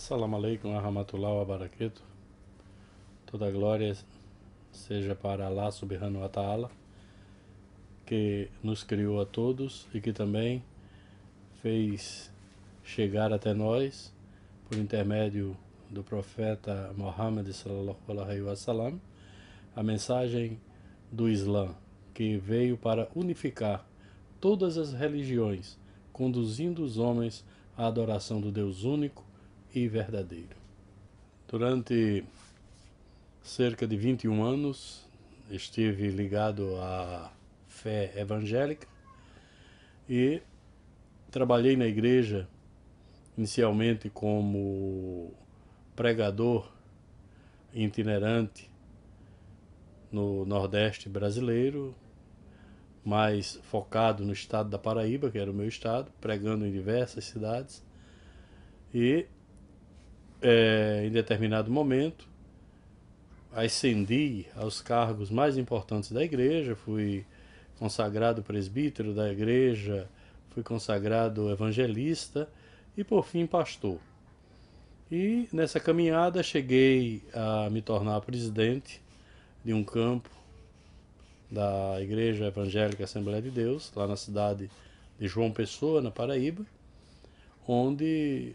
Assalamu alaikum wa rahmatullahi wa barakatuh. Toda glória seja para Allah subhanahu wa ta'ala, que nos criou a todos e que também fez chegar até nós, por intermédio do profeta Muhammad sallallahu alaihi wasallam, a mensagem do Islã, que veio para unificar todas as religiões, conduzindo os homens à adoração do Deus único e verdadeiro. Durante cerca de 21 anos estive ligado à fé evangélica e trabalhei na igreja inicialmente como pregador itinerante no Nordeste brasileiro, mais focado no estado da Paraíba, que era o meu estado, pregando em diversas cidades. E em determinado momento ascendi aos cargos mais importantes da igreja, fui consagrado presbítero da igreja, fui consagrado evangelista e por fim pastor. E nessa caminhada cheguei a me tornar presidente de um campo da Igreja Evangélica Assembleia de Deus, lá na cidade de João Pessoa, na Paraíba, onde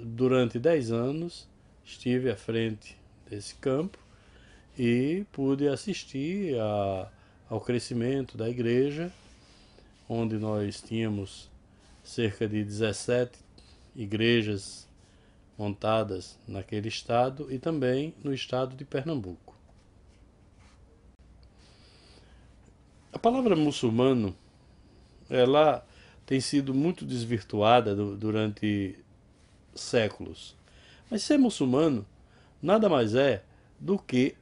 durante 10 anos estive à frente desse campo e pude assistir ao crescimento da igreja, onde nós tínhamos cerca de 17 igrejas montadas naquele estado e também no estado de Pernambuco. A palavra muçulmano, ela tem sido muito desvirtuada durante séculos. Mas ser muçulmano nada mais é do que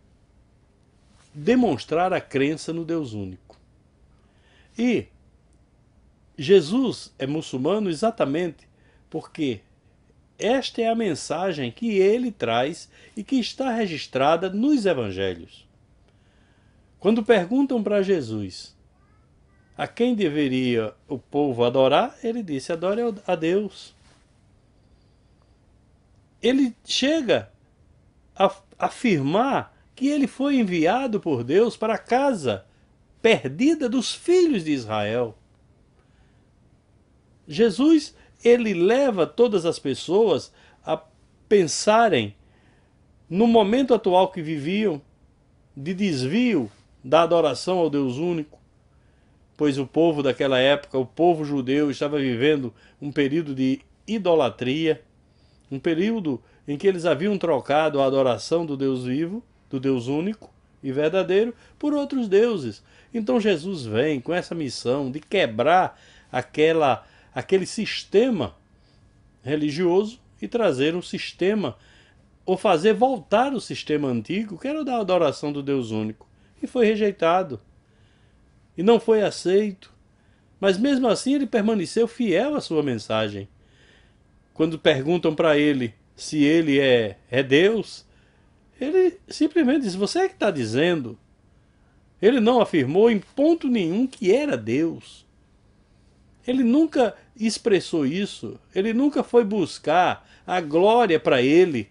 demonstrar a crença no Deus único. E Jesus é muçulmano exatamente porque esta é a mensagem que ele traz e que está registrada nos evangelhos. Quando perguntam para Jesus a quem deveria o povo adorar, ele disse: adore a Deus. Ele chega a afirmar que ele foi enviado por Deus para a casa perdida dos filhos de Israel. Jesus, ele leva todas as pessoas a pensarem no momento atual que viviam, de desvio da adoração ao Deus único, pois o povo daquela época, o povo judeu, estava vivendo um período de idolatria, um período em que eles haviam trocado a adoração do Deus vivo, do Deus único e verdadeiro, por outros deuses. Então Jesus vem com essa missão de quebrar aquele sistema religioso e trazer um sistema, ou fazer voltar o sistema antigo, que era o da adoração do Deus único. E foi rejeitado. E não foi aceito. Mas mesmo assim ele permaneceu fiel à sua mensagem. Quando perguntam para ele se ele é Deus, ele simplesmente diz: você é que está dizendo. Ele não afirmou em ponto nenhum que era Deus. Ele nunca expressou isso. Ele nunca foi buscar a glória para ele.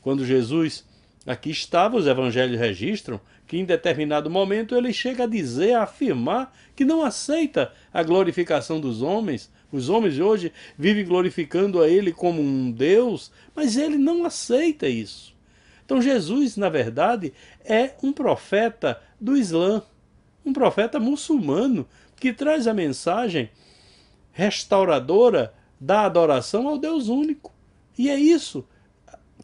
Quando Jesus aqui estava, os evangelhos registram que em determinado momento ele chega a dizer, a afirmar que não aceita a glorificação dos homens. Os homens de hoje vivem glorificando a ele como um Deus, mas ele não aceita isso. Então Jesus, na verdade, é um profeta do Islã, um profeta muçulmano, que traz a mensagem restauradora da adoração ao Deus único. E é isso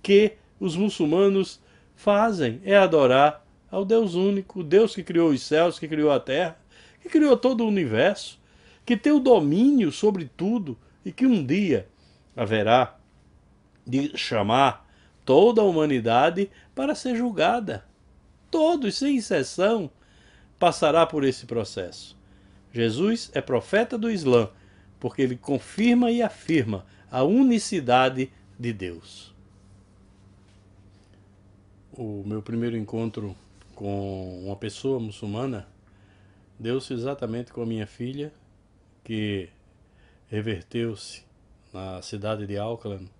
que os muçulmanos fazem, é adorar ao Deus único, o Deus que criou os céus, que criou a terra, que criou todo o universo, que tem o domínio sobre tudo e que um dia haverá de chamar toda a humanidade para ser julgada. Todos, sem exceção, passará por esse processo. Jesus é profeta do Islã, porque ele confirma e afirma a unicidade de Deus. O meu primeiro encontro com uma pessoa muçulmana deu-se exatamente com a minha filha, que reverteu-se na cidade de Auckland,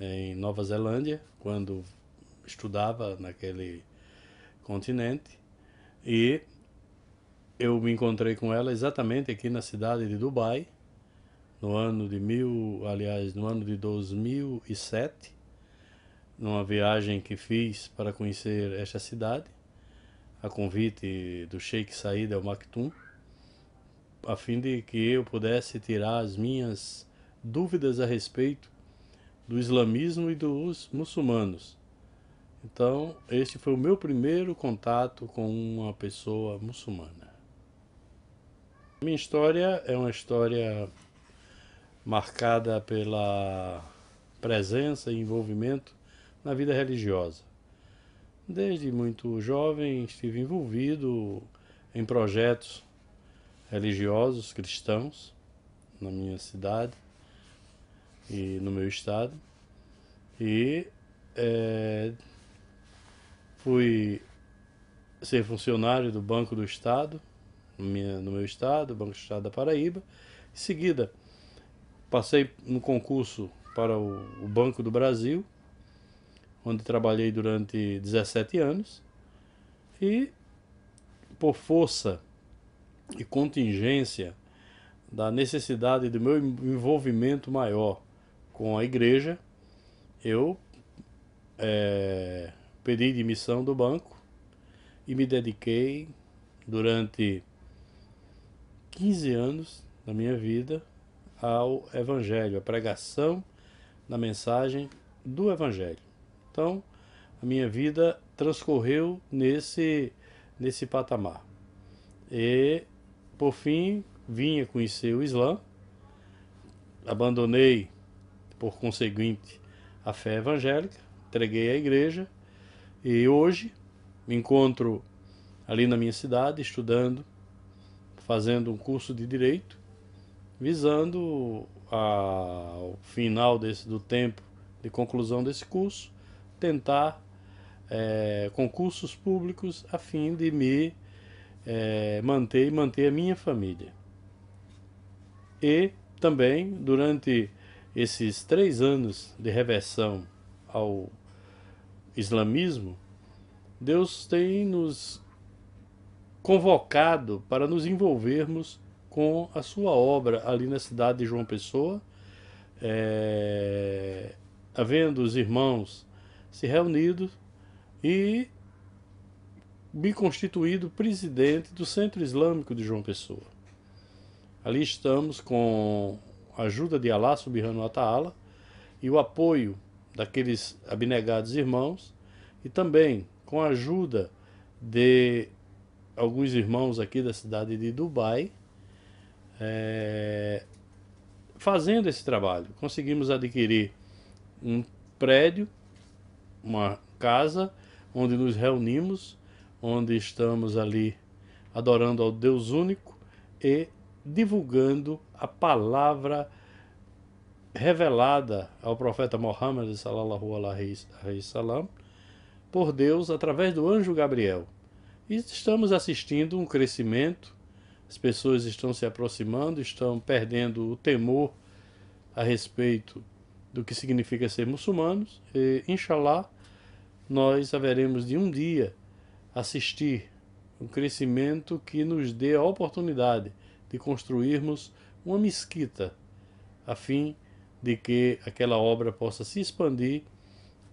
em Nova Zelândia, quando estudava naquele continente, e eu me encontrei com ela exatamente aqui na cidade de Dubai, no ano de 2007, numa viagem que fiz para conhecer esta cidade, a convite do Sheikh Said Al Maktoum, a fim de que eu pudesse tirar as minhas dúvidas a respeito do islamismo e dos muçulmanos. Então, este foi o meu primeiro contato com uma pessoa muçulmana. Minha história é uma história marcada pela presença e envolvimento na vida religiosa. Desde muito jovem estive envolvido em projetos religiosos cristãos na minha cidade e no meu estado, e fui ser funcionário do Banco do Estado, no meu estado, Banco do Estado da Paraíba. Em seguida, passei no concurso para o Banco do Brasil, onde trabalhei durante 17 anos, e por força e contingência da necessidade do meu envolvimento maior com a igreja, eu pedi demissão do banco e me dediquei durante 15 anos da minha vida ao Evangelho, à pregação da mensagem do Evangelho. Então, a minha vida transcorreu nesse patamar. E, por fim, vim a conhecer o Islã, abandonei, por conseguinte, a fé evangélica, entreguei à igreja, e hoje me encontro ali na minha cidade, estudando, fazendo um curso de Direito, visando ao final do tempo de conclusão desse curso, tentar concursos públicos a fim de me manter e manter a minha família. E também, durante esses 3 anos de reversão ao islamismo, Deus tem nos convocado para nos envolvermos com a sua obra ali na cidade de João Pessoa, havendo os irmãos se reunido e me constituído presidente do Centro Islâmico de João Pessoa. Ali estamos com a ajuda de Allah Subhanahu wa Ta'ala e o apoio daqueles abnegados irmãos, e também com a ajuda de alguns irmãos aqui da cidade de Dubai, fazendo esse trabalho. Conseguimos adquirir um prédio, uma casa, onde nos reunimos, onde estamos ali adorando ao Deus único e divulgando a palavra revelada ao profeta Muhammad sallallahu alaihi wasallam por Deus através do anjo Gabriel. E estamos assistindo um crescimento, as pessoas estão se aproximando, estão perdendo o temor a respeito do que significa ser muçulmanos, e inshallah nós haveremos de um dia assistir um crescimento que nos dê a oportunidade de construirmos uma mesquita, a fim de que aquela obra possa se expandir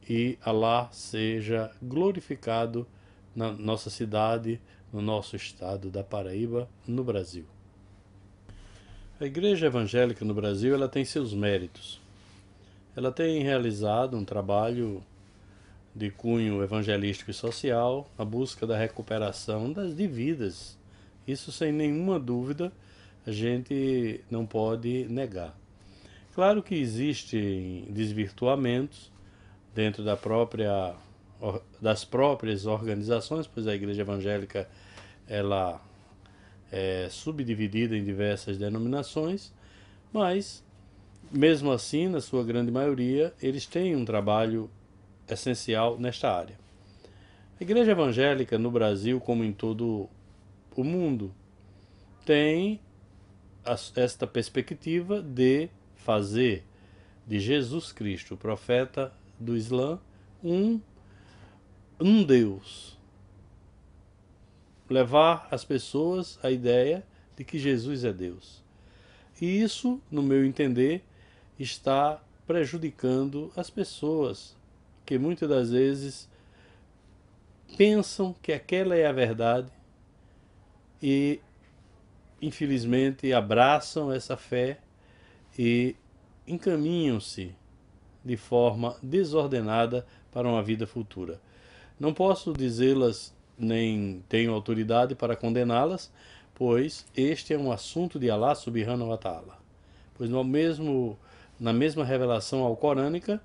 e Allah seja glorificado na nossa cidade, no nosso estado da Paraíba, no Brasil. A Igreja Evangélica no Brasil, ela tem seus méritos. Ela tem realizado um trabalho de cunho evangelístico e social, na busca da recuperação das dívidas. Isso, sem nenhuma dúvida, a gente não pode negar. Claro que existem desvirtuamentos dentro das próprias organizações, pois a Igreja Evangélica ela é subdividida em diversas denominações, mas, mesmo assim, na sua grande maioria, eles têm um trabalho essencial nesta área. A Igreja Evangélica no Brasil, como em todo o mundo, tem esta perspectiva de fazer de Jesus Cristo, o profeta do Islã, um Deus. Levar as pessoas à ideia de que Jesus é Deus. E isso, no meu entender, está prejudicando as pessoas, que muitas das vezes pensam que aquela é a verdade e, infelizmente, abraçam essa fé e encaminham-se de forma desordenada para uma vida futura. Não posso dizê-las, nem tenho autoridade para condená-las, pois este é um assunto de Allah subhanahu wa ta'ala. Pois na mesma revelação alcorânica,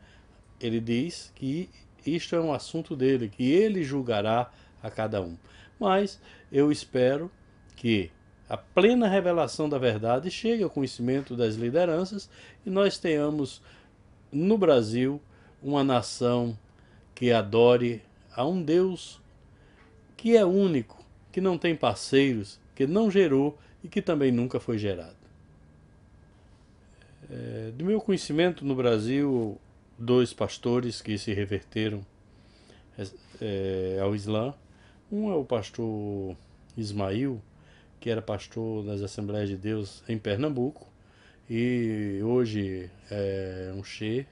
ele diz que isto é um assunto dele, que ele julgará a cada um. Mas eu espero que a plena revelação da verdade chegue ao conhecimento das lideranças e nós tenhamos no Brasil uma nação que adore a um Deus que é único, que não tem parceiros, que não gerou e que também nunca foi gerado. Do meu conhecimento no Brasil, 2 pastores que se reverteram ao Islã. Um é o pastor Ismail, que era pastor das Assembleias de Deus em Pernambuco, e hoje é um sheikh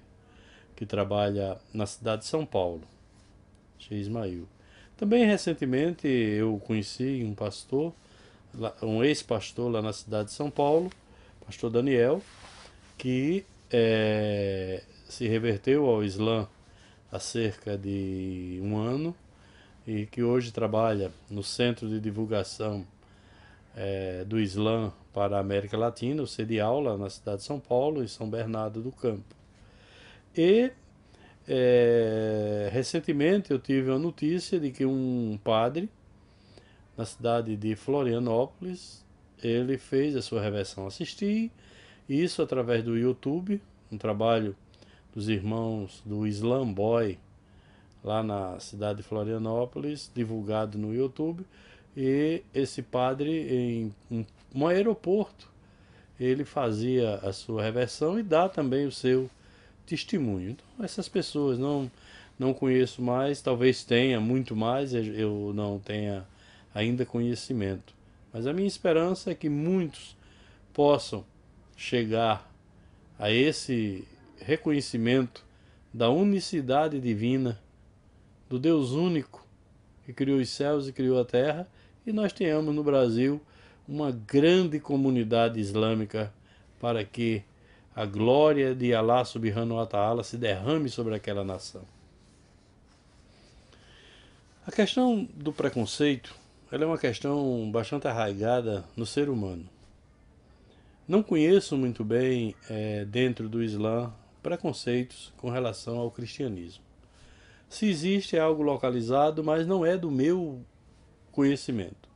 que trabalha na cidade de São Paulo, Sheikh Ismail. Também recentemente eu conheci um pastor, um ex-pastor lá na cidade de São Paulo, pastor Daniel, que se reverteu ao Islã há cerca de um ano e que hoje trabalha no Centro de Divulgação do Islã para a América Latina, o CEDIAL, lá na cidade de São Paulo, em São Bernardo do Campo. E recentemente eu tive a notícia de que um padre na cidade de Florianópolis, ele fez a sua reversão. Assisti isso através do YouTube, um trabalho dos irmãos do Islam Boy, lá na cidade de Florianópolis, divulgado no YouTube. E esse padre, em um aeroporto, ele fazia a sua reversão e dá também o seu testemunho. Então, essas pessoas não conheço mais, talvez tenha muito mais, eu não tenha ainda conhecimento. Mas a minha esperança é que muitos possam chegar a esse reconhecimento da unicidade divina, do Deus único que criou os céus e criou a terra, e nós tenhamos no Brasil uma grande comunidade islâmica para que a glória de Allah subhanahu wa ta'ala se derrame sobre aquela nação. A questão do preconceito, ela é uma questão bastante arraigada no ser humano. Não conheço muito bem, dentro do Islã, preconceitos com relação ao cristianismo. Se existe, é algo localizado, mas não é do meu conhecimento.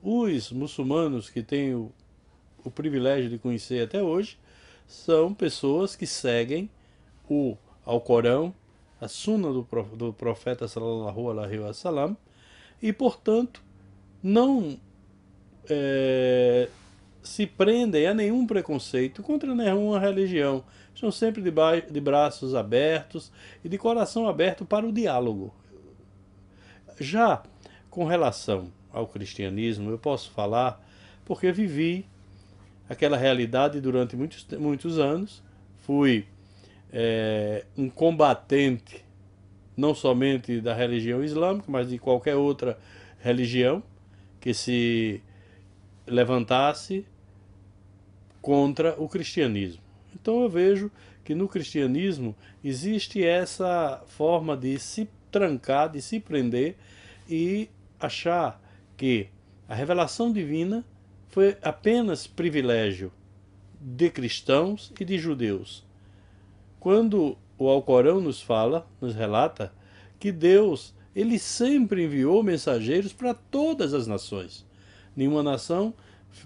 Os muçulmanos que tenho o privilégio de conhecer até hoje são pessoas que seguem o Alcorão, a Sunna do profeta sallallahu alaihi wasallam, e portanto não se prendem a nenhum preconceito contra nenhuma religião. Estão sempre de braços abertos e de coração aberto para o diálogo. Já com relação ao cristianismo, eu posso falar porque vivi aquela realidade durante muitos anos. Fui um combatente não somente da religião islâmica, mas de qualquer outra religião que se levantasse contra o cristianismo. Então eu vejo que no cristianismo existe essa forma de se trancar, de se prender e achar que a revelação divina foi apenas privilégio de cristãos e de judeus. Quando o Alcorão nos fala, nos relata, que Deus, ele sempre enviou mensageiros para todas as nações. Nenhuma nação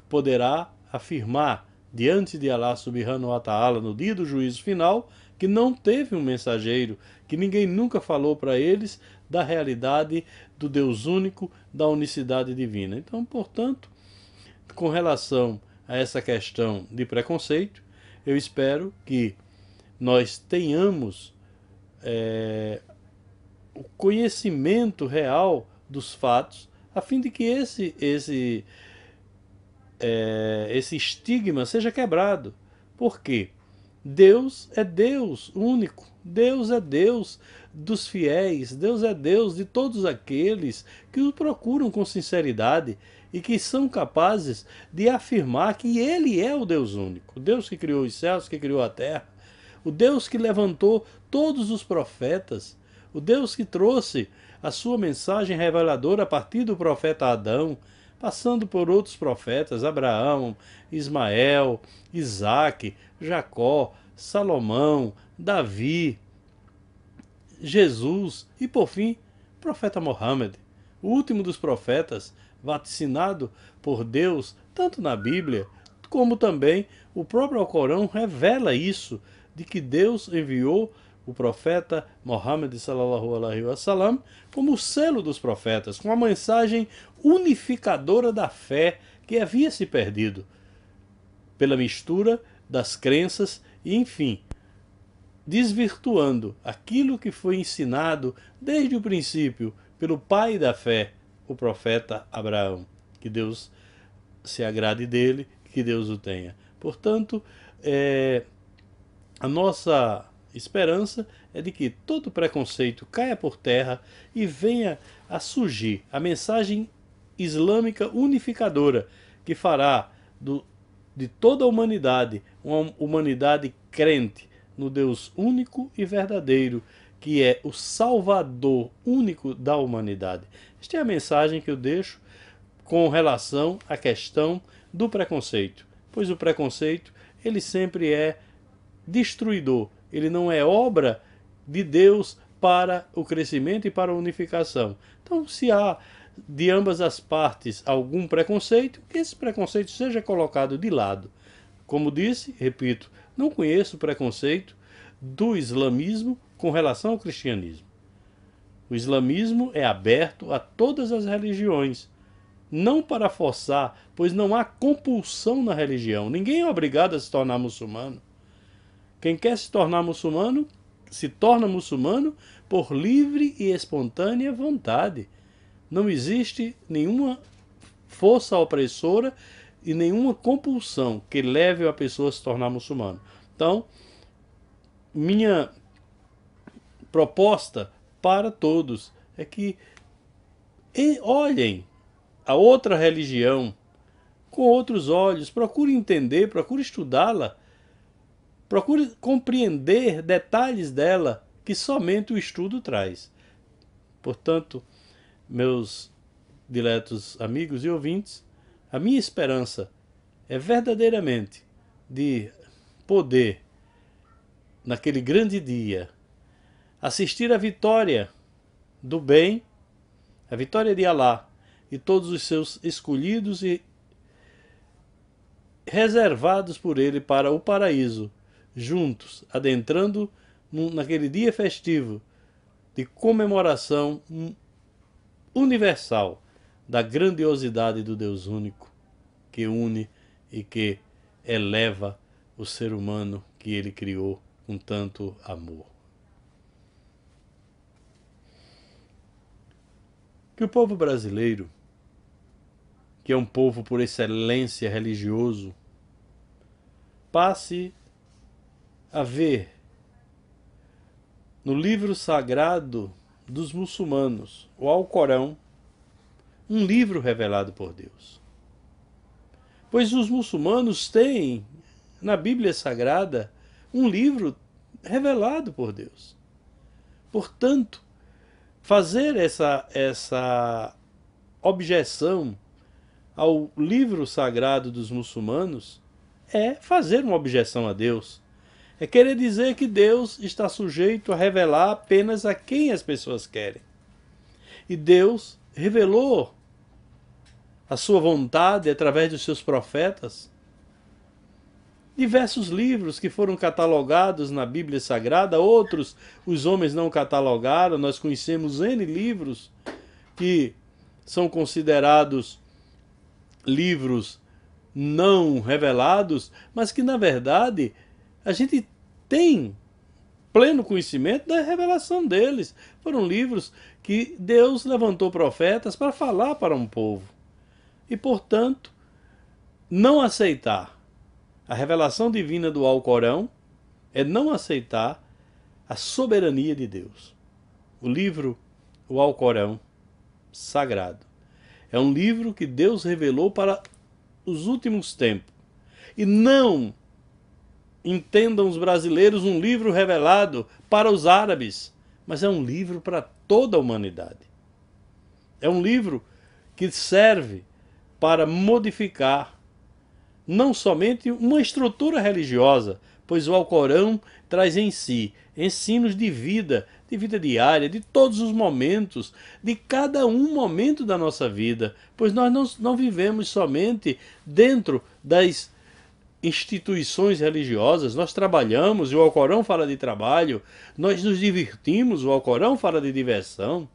poderá afirmar diante de Allah subhanahu wa ta'ala no dia do juízo final que não teve um mensageiro, que ninguém nunca falou para eles da realidade do Deus único, da unicidade divina. Então, portanto, com relação a essa questão de preconceito, eu espero que nós tenhamos o conhecimento real dos fatos, a fim de que esse estigma seja quebrado. Por quê? Deus é Deus único, Deus é Deus dos fiéis, Deus é Deus de todos aqueles que o procuram com sinceridade e que são capazes de afirmar que Ele é o Deus único, o Deus que criou os céus, que criou a terra, o Deus que levantou todos os profetas, o Deus que trouxe a sua mensagem reveladora a partir do profeta Adão, passando por outros profetas, Abraão, Ismael, Isaque, Jacó, Salomão, Davi, Jesus e, por fim, o profeta Mohammed, o último dos profetas, vaticinado por Deus, tanto na Bíblia, como também o próprio Alcorão revela isso, de que Deus enviou o profeta Mohammed sallallahu alaihi wasallam como o selo dos profetas, com a mensagem unificadora da fé que havia se perdido pela mistura das crenças e, enfim, desvirtuando aquilo que foi ensinado desde o princípio pelo pai da fé, o profeta Abraão. Que Deus se agrade dele, que Deus o tenha. Portanto, a nossa esperança é de que todo preconceito caia por terra e venha a surgir a mensagem islâmica unificadora que fará de toda a humanidade uma humanidade crente no Deus único e verdadeiro, que é o Salvador único da humanidade. Esta é a mensagem que eu deixo com relação à questão do preconceito, pois o preconceito ele sempre é destruidor, ele não é obra de Deus para o crescimento e para a unificação. Então, se há de ambas as partes algum preconceito, que esse preconceito seja colocado de lado. Como disse, repito, não conheço preconceito do islamismo com relação ao cristianismo. O islamismo é aberto a todas as religiões, não para forçar, pois não há compulsão na religião. Ninguém é obrigado a se tornar muçulmano. Quem quer se tornar muçulmano, se torna muçulmano por livre e espontânea vontade. Não existe nenhuma força opressora e nenhuma compulsão que leve a pessoa a se tornar muçulmano. Então, minha proposta para todos é que olhem a outra religião com outros olhos, procure entender, procure estudá-la, procure compreender detalhes dela que somente o estudo traz. Portanto, meus diletos amigos e ouvintes, a minha esperança é verdadeiramente de poder, naquele grande dia, assistir à vitória do bem, a vitória de Alá e todos os seus escolhidos e reservados por ele para o paraíso, juntos, adentrando naquele dia festivo de comemoração universal da grandiosidade do Deus único, que une e que eleva o ser humano que ele criou com tanto amor. Que o povo brasileiro, que é um povo por excelência religioso, passe a ver no livro sagrado dos muçulmanos, o Alcorão, um livro revelado por Deus. Pois os muçulmanos têm na Bíblia Sagrada um livro revelado por Deus. Portanto, fazer essa objeção ao livro sagrado dos muçulmanos é fazer uma objeção a Deus. É querer dizer que Deus está sujeito a revelar apenas a quem as pessoas querem. E Deus revelou a sua vontade através dos seus profetas. Diversos livros que foram catalogados na Bíblia Sagrada, outros os homens não catalogaram. Nós conhecemos N livros que são considerados livros não revelados, mas que na verdade a gente tem pleno conhecimento da revelação deles. Foram livros que Deus levantou profetas para falar para um povo. E, portanto, não aceitar a revelação divina do Alcorão é não aceitar a soberania de Deus. O Alcorão Sagrado, é um livro que Deus revelou para os últimos tempos. E não entendam os brasileiros um livro revelado para os árabes, mas é um livro para toda a humanidade. É um livro que serve para modificar não somente uma estrutura religiosa, pois o Alcorão traz em si ensinos de vida diária, de todos os momentos, de cada um momento da nossa vida, pois nós não vivemos somente dentro das instituições religiosas, nós trabalhamos e o Alcorão fala de trabalho, nós nos divertimos, o Alcorão fala de diversão.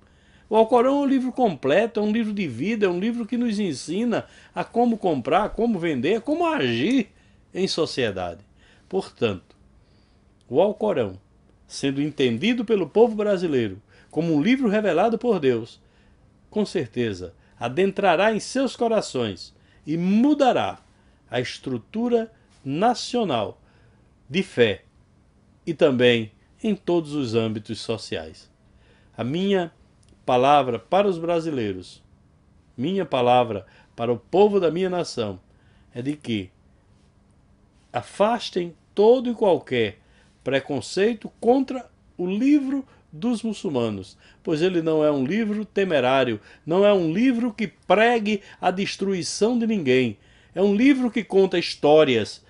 O Alcorão é um livro completo, é um livro de vida, é um livro que nos ensina a como comprar, como vender, como agir em sociedade. Portanto, o Alcorão, sendo entendido pelo povo brasileiro como um livro revelado por Deus, com certeza adentrará em seus corações e mudará a estrutura nacional de fé e também em todos os âmbitos sociais. A minha palavra para os brasileiros, minha palavra para o povo da minha nação, é de que afastem todo e qualquer preconceito contra o livro dos muçulmanos, pois ele não é um livro temerário, não é um livro que pregue a destruição de ninguém, é um livro que conta histórias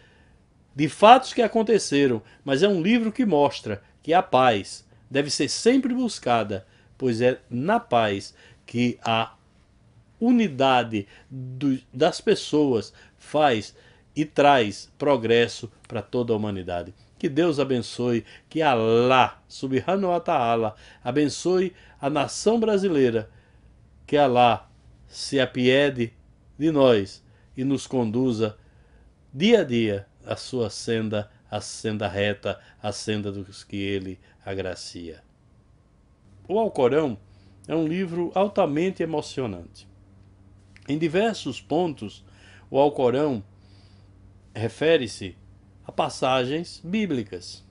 de fatos que aconteceram, mas é um livro que mostra que a paz deve ser sempre buscada, pois é na paz que a unidade das pessoas faz e traz progresso para toda a humanidade. Que Deus abençoe, que Allah, Subhanahu wa Ta'ala, abençoe a nação brasileira, que Allah se apiede de nós e nos conduza dia a dia a sua senda, a senda reta, a senda dos que ele agracia. O Alcorão é um livro altamente emocionante. Em diversos pontos, o Alcorão refere-se a passagens bíblicas.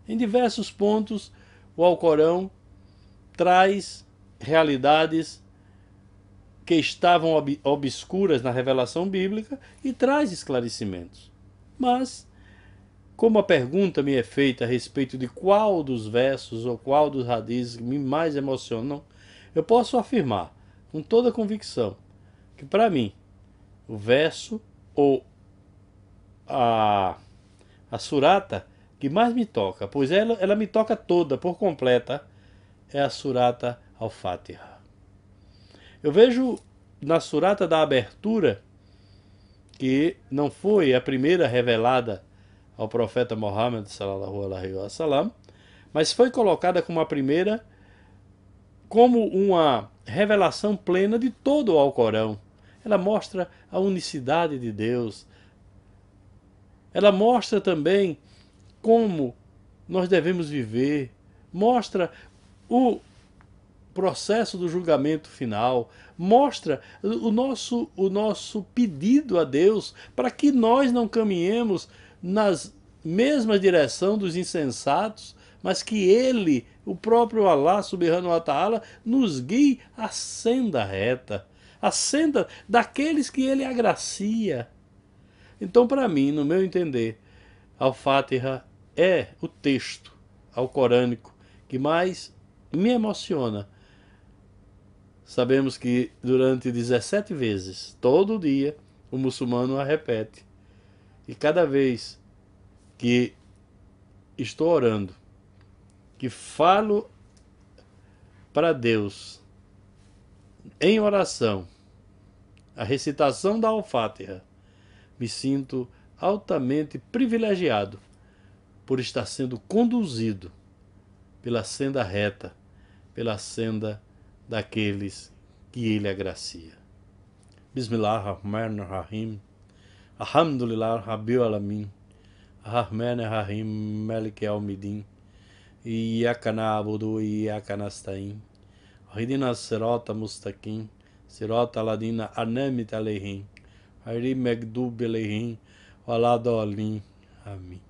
Em diversos pontos, o Alcorão traz realidades que estavam obscuras na revelação bíblica e traz esclarecimentos. Mas, como a pergunta me é feita a respeito de qual dos versos ou qual dos hadizes me mais emocionam, eu posso afirmar com toda convicção que, para mim, o verso ou a surata que mais me toca, pois ela me toca toda, por completa, é a surata Al-Fatiha. Eu vejo na surata da abertura, que não foi a primeira revelada ao profeta Muhammad sallallahu alaihi wasallam, mas foi colocada como a primeira, como uma revelação plena de todo o Alcorão. Ela mostra a unicidade de Deus. Ela mostra também como nós devemos viver. Mostra o processo do julgamento final. Mostra o nosso pedido a Deus para que nós não caminhemos nas mesmas direção dos insensatos, mas que Ele, o próprio Allah Subhanahu wa Ta'ala, nos guie à senda reta, a senda daqueles que Ele agracia. Então, para mim, no meu entender, Al-Fatiha é o texto alcorânico que mais me emociona. Sabemos que durante 17 vezes, todo dia, o muçulmano a repete. E cada vez que estou orando, que falo para Deus em oração, a recitação da Al-Fatiha, me sinto altamente privilegiado por estar sendo conduzido pela senda reta, pela senda daqueles que Ele agracia. Bismillahirrahmanirrahim. Alhamdulillah Rabbil Alamin. Ar-Rahman Ar-Rahim Malik Yawmiddin. Iyyaka na'budu wa iyyaka nasta'in. Ihdina sirata mustaqim. Sirata ladina an'amta alaihim. Ghayril maghdubi alaihim waladdallin. Amém.